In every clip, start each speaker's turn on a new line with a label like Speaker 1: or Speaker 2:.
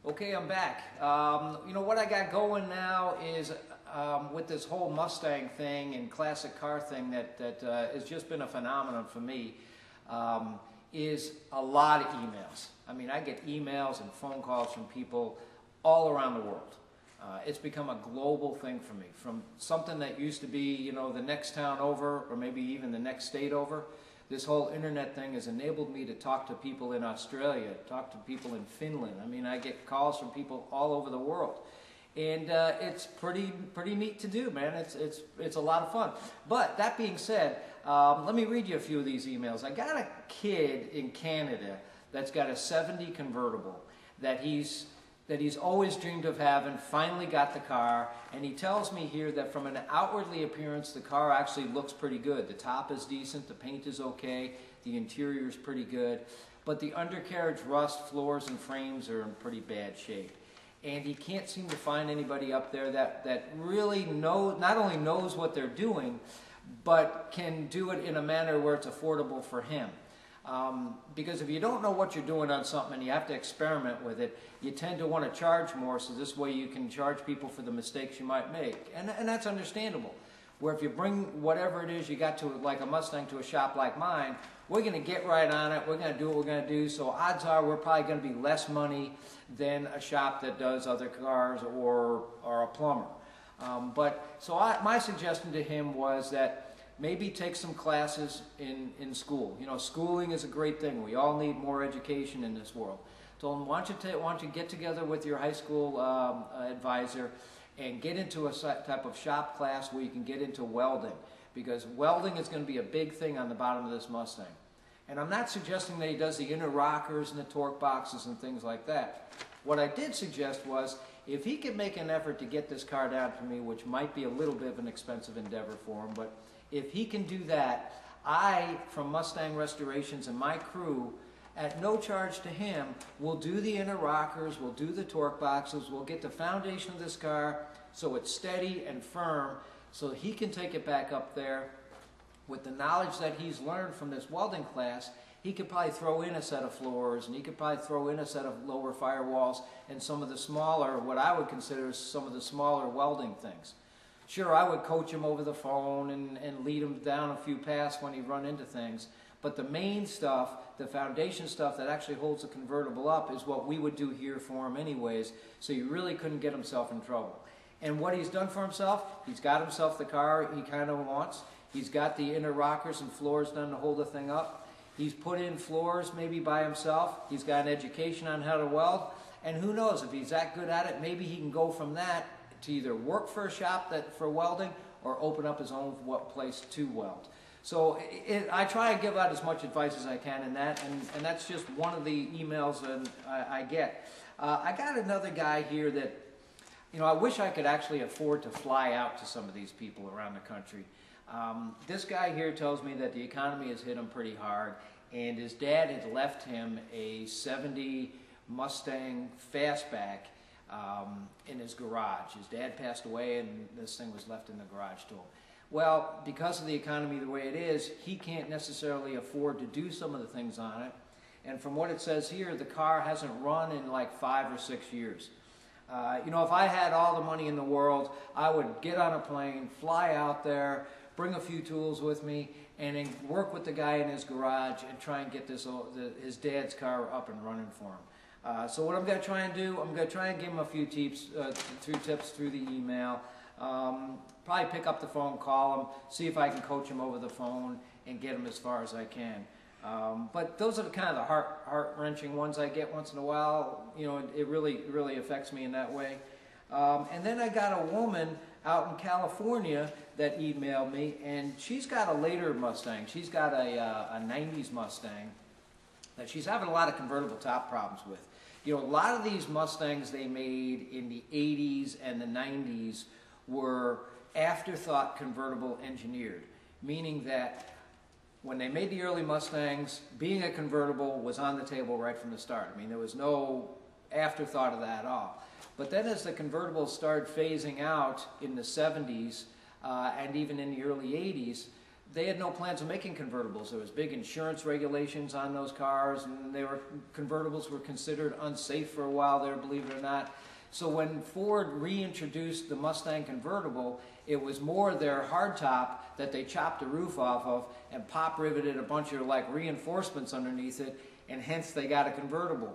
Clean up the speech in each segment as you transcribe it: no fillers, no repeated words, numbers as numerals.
Speaker 1: Okay, I'm back. What I got going now is with this whole Mustang thing and classic car thing that has just been a phenomenon for me, is a lot of emails. I mean, I get emails and phone calls from people all around the world. It's become a global thing for me. From something that used to be, the next town over or maybe even the next state over, this whole internet thing has enabled me to talk to people in Australia, talk to people in Finland. I mean, I get calls from people all over the world. And it's pretty neat to do, man. It's a lot of fun. But that being said, let me read you a few of these emails. I got a kid in Canada that's got a 70 convertible that he's always dreamed of having, finally got the car, and he tells me here that from an outwardly appearance, the car actually looks pretty good. The top is decent, the paint is okay, the interior is pretty good, but the undercarriage rust, floors, and frames are in pretty bad shape. And he can't seem to find anybody up there that really not only knows what they're doing, but can do it in a manner where it's affordable for him. Because if you don't know what you're doing on something and you have to experiment with it, you tend to want to charge more, so this way you can charge people for the mistakes you might make. And that's understandable. Where if you bring whatever it is you got to, like a Mustang, to a shop like mine, we're going to get right on it, we're going to do what we're going to do, so odds are we're probably going to be less money than a shop that does other cars or a plumber. My suggestion to him was that maybe take some classes in school. Schooling is a great thing. We all need more education in this world. So why don't you get together with your high school advisor and get into a type of shop class where you can get into welding, because welding is going to be a big thing on the bottom of this Mustang. And I'm not suggesting that he does the inner rockers and the torque boxes and things like that. What I did suggest was, if he could make an effort to get this car down for me, which might be a little bit of an expensive endeavor for him, but if he can do that, I, from Mustang Restorations and my crew, at no charge to him, will do the inner rockers, we'll do the torque boxes, we'll get the foundation of this car so it's steady and firm, so he can take it back up there. With the knowledge that he's learned from this welding class, he could probably throw in a set of floors, and he could probably throw in a set of lower firewalls and some of the smaller, what I would consider some of the smaller welding things. Sure, I would coach him over the phone and lead him down a few paths when he run into things, but the main stuff, the foundation stuff that actually holds the convertible up, is what we would do here for him anyways, so he really couldn't get himself in trouble. And what he's done for himself, he's got himself the car he kind of wants. He's got the inner rockers and floors done to hold the thing up. He's put in floors maybe by himself. He's got an education on how to weld. And who knows, if he's that good at it, maybe he can go from that to either work for a shop for welding or open up his own place to weld. So I try and give out as much advice as I can in that, and that's just one of the emails that I get. I got another guy here that, I wish I could actually afford to fly out to some of these people around the country. This guy here tells me that the economy has hit him pretty hard, and his dad had left him a 70 Mustang Fastback in his garage. His dad passed away, and this thing was left in the garage to him. Well, because of the economy the way it is, he can't necessarily afford to do some of the things on it. And from what it says here, the car hasn't run in like 5 or 6 years. If I had all the money in the world, I would get on a plane, fly out there, bring a few tools with me, and then work with the guy in his garage and try and get his dad's car up and running for him. So what I'm going to try and do, I'm going to try and give him a few tips through the email. Probably pick up the phone, call him, see if I can coach him over the phone and get him as far as I can. But those are the kind of the heart-wrenching ones I get once in a while. It really affects me in that way. And then I got a woman out in California that emailed me, and she's got a later Mustang. She's got a 90s Mustang that she's having a lot of convertible top problems with. A lot of these Mustangs they made in the 80s and the 90s were afterthought convertible engineered, meaning that when they made the early Mustangs, being a convertible was on the table right from the start. I mean, there was no afterthought of that at all. But then as the convertibles started phasing out in the 70s and even in the early 80s, they had no plans of making convertibles. There was big insurance regulations on those cars, and convertibles were considered unsafe for a while there, believe it or not. So when Ford reintroduced the Mustang convertible, it was more their hardtop that they chopped the roof off of and pop riveted a bunch of like reinforcements underneath it, and hence they got a convertible.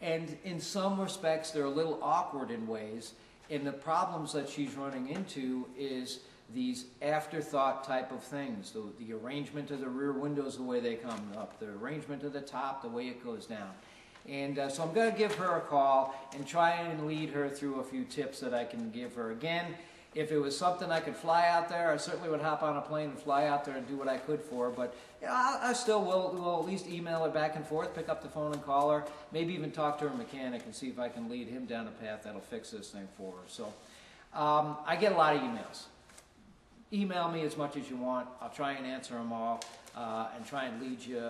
Speaker 1: And in some respects, they're a little awkward in ways, and the problems that she's running into is these afterthought type of things. The arrangement of the rear windows, the way they come up, the arrangement of the top, the way it goes down. And so I'm going to give her a call and try and lead her through a few tips that I can give her. Again, if it was something I could fly out there, I certainly would hop on a plane and fly out there and do what I could for her. But you know, I still will at least email her back and forth, pick up the phone and call her, maybe even talk to her mechanic and see if I can lead him down a path that'll fix this thing for her. So I get a lot of emails. Email me as much as you want. I'll try and answer them all and try and lead you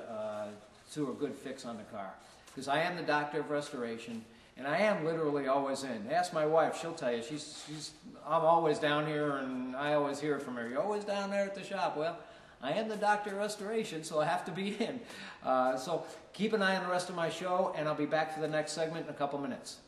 Speaker 1: to a good fix on the car. Because I am the doctor of restoration, and I am literally always in. Ask my wife; she'll tell you. I'm always down here, and I always hear from her. You're always down there at the shop. Well, I am the doctor of restoration, so I have to be in. So keep an eye on the rest of my show, and I'll be back for the next segment in a couple minutes.